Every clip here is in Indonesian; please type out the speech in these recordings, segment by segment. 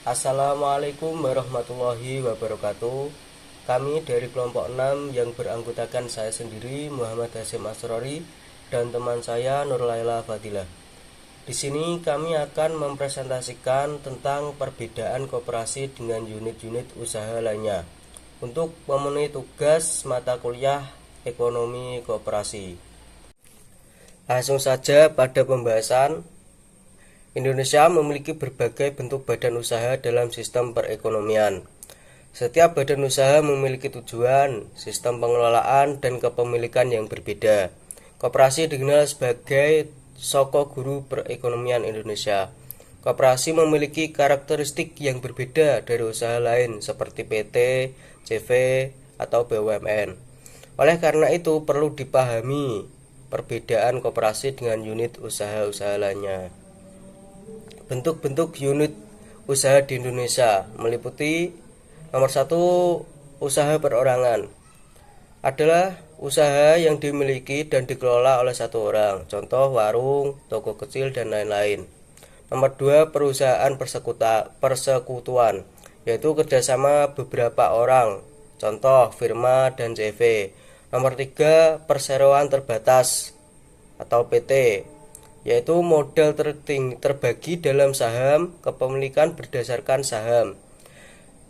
Assalamualaikum warahmatullahi wabarakatuh. Kami dari kelompok 6 yang beranggotakan saya sendiri Muhammad Hasyim Asrori dan teman saya Nur Laila Fadilah. Di sini kami akan mempresentasikan tentang perbedaan koperasi dengan unit-unit usaha lainnya untuk memenuhi tugas mata kuliah ekonomi koperasi. Langsung saja pada pembahasan. Indonesia memiliki berbagai bentuk badan usaha dalam sistem perekonomian. Setiap badan usaha memiliki tujuan, sistem pengelolaan, dan kepemilikan yang berbeda. Koperasi dikenal sebagai soko guru perekonomian Indonesia. Koperasi memiliki karakteristik yang berbeda dari usaha lain seperti PT, CV, atau BUMN. Oleh karena itu perlu dipahami perbedaan koperasi dengan unit usaha-usaha lainnya. Bentuk-bentuk unit usaha di Indonesia meliputi nomor 1, usaha perorangan. Adalah usaha yang dimiliki dan dikelola oleh satu orang, contoh warung, toko kecil, dan lain-lain. Nomor 2, perusahaan persekutuan, yaitu kerjasama beberapa orang, contoh firma dan CV. Nomor 3, perseroan terbatas atau PT, yaitu modal terbagi dalam saham, kepemilikan berdasarkan saham.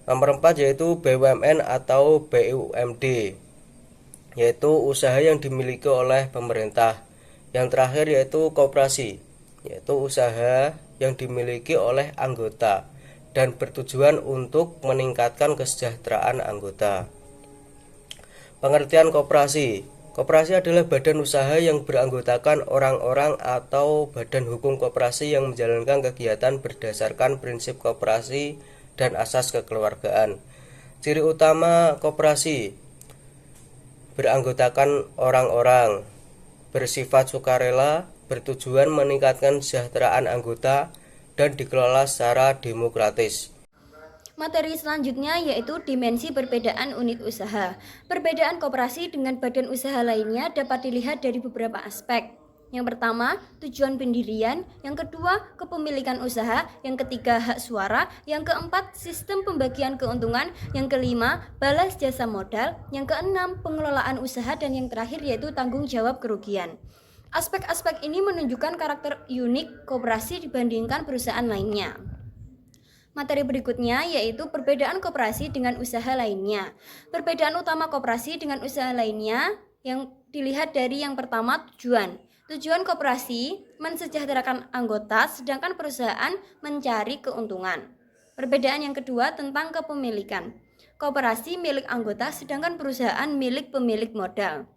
Nomor 4 yaitu BUMN atau BUMD, yaitu usaha yang dimiliki oleh pemerintah. Yang terakhir yaitu koperasi, yaitu usaha yang dimiliki oleh anggota dan bertujuan untuk meningkatkan kesejahteraan anggota. Pengertian koperasi. Koperasi adalah badan usaha yang beranggotakan orang-orang atau badan hukum koperasi yang menjalankan kegiatan berdasarkan prinsip koperasi dan asas kekeluargaan. Ciri utama koperasi: beranggotakan orang-orang, bersifat sukarela, bertujuan meningkatkan kesejahteraan anggota, dan dikelola secara demokratis. Materi selanjutnya yaitu dimensi perbedaan unit usaha. Perbedaan koperasi dengan badan usaha lainnya dapat dilihat dari beberapa aspek. Yang pertama, tujuan pendirian. Yang kedua, kepemilikan usaha. Yang ketiga, hak suara. Yang keempat, sistem pembagian keuntungan. Yang kelima, balas jasa modal. Yang keenam, pengelolaan usaha. Dan yang terakhir yaitu tanggung jawab kerugian. Aspek-aspek ini menunjukkan karakter unik koperasi dibandingkan perusahaan lainnya. Materi berikutnya yaitu perbedaan koperasi dengan usaha lainnya. Perbedaan utama koperasi dengan usaha lainnya yang dilihat dari yang pertama, tujuan. Tujuan koperasi mensejahterakan anggota, sedangkan perusahaan mencari keuntungan. Perbedaan yang kedua tentang kepemilikan. Koperasi milik anggota, sedangkan perusahaan milik pemilik modal.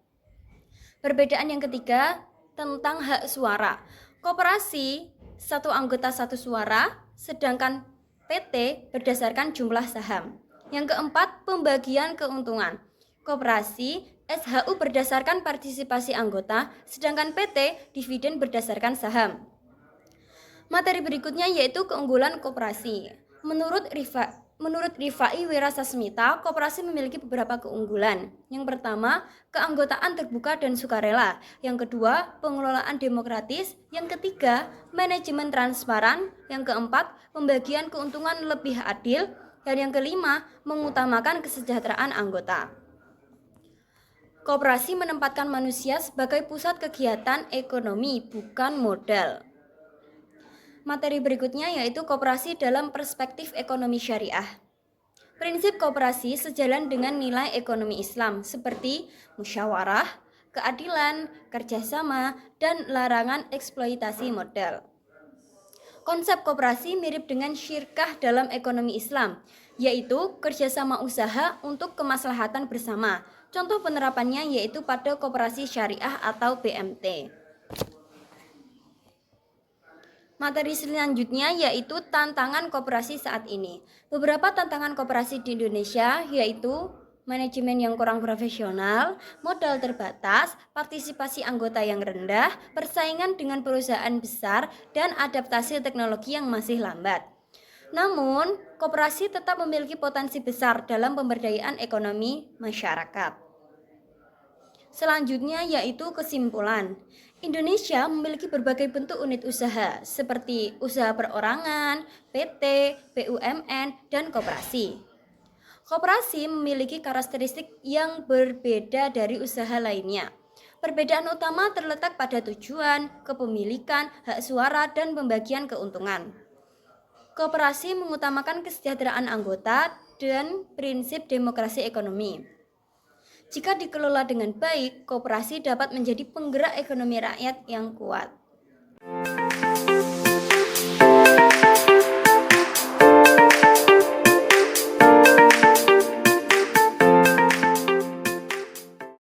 Perbedaan yang ketiga tentang hak suara. Koperasi satu anggota satu suara, sedangkan PT berdasarkan jumlah saham. Yang keempat, pembagian keuntungan. Koperasi SHU berdasarkan partisipasi anggota, sedangkan PT dividen berdasarkan saham. Materi berikutnya yaitu keunggulan koperasi. Menurut Rifai Wirasasmita, koperasi memiliki beberapa keunggulan. Yang pertama, keanggotaan terbuka dan sukarela. Yang kedua, pengelolaan demokratis. Yang ketiga, manajemen transparan. Yang keempat, pembagian keuntungan lebih adil. Dan yang kelima, mengutamakan kesejahteraan anggota. Koperasi menempatkan manusia sebagai pusat kegiatan ekonomi, bukan modal. Materi berikutnya yaitu koperasi dalam perspektif ekonomi syariah. Prinsip koperasi sejalan dengan nilai ekonomi Islam seperti musyawarah, keadilan, kerjasama, dan larangan eksploitasi modal. Konsep koperasi mirip dengan syirkah dalam ekonomi Islam, yaitu kerjasama usaha untuk kemaslahatan bersama. Contoh penerapannya yaitu pada koperasi syariah atau BMT. Materi selanjutnya yaitu tantangan koperasi saat ini. Beberapa tantangan koperasi di Indonesia yaitu manajemen yang kurang profesional, modal terbatas, partisipasi anggota yang rendah, persaingan dengan perusahaan besar, dan adaptasi teknologi yang masih lambat. Namun, koperasi tetap memiliki potensi besar dalam pemberdayaan ekonomi masyarakat. Selanjutnya yaitu kesimpulan. Indonesia memiliki berbagai bentuk unit usaha seperti usaha perorangan, PT, BUMN, dan koperasi. Koperasi memiliki karakteristik yang berbeda dari usaha lainnya. Perbedaan utama terletak pada tujuan, kepemilikan, hak suara, dan pembagian keuntungan. Koperasi mengutamakan kesejahteraan anggota dan prinsip demokrasi ekonomi. Jika dikelola dengan baik, koperasi dapat menjadi penggerak ekonomi rakyat yang kuat.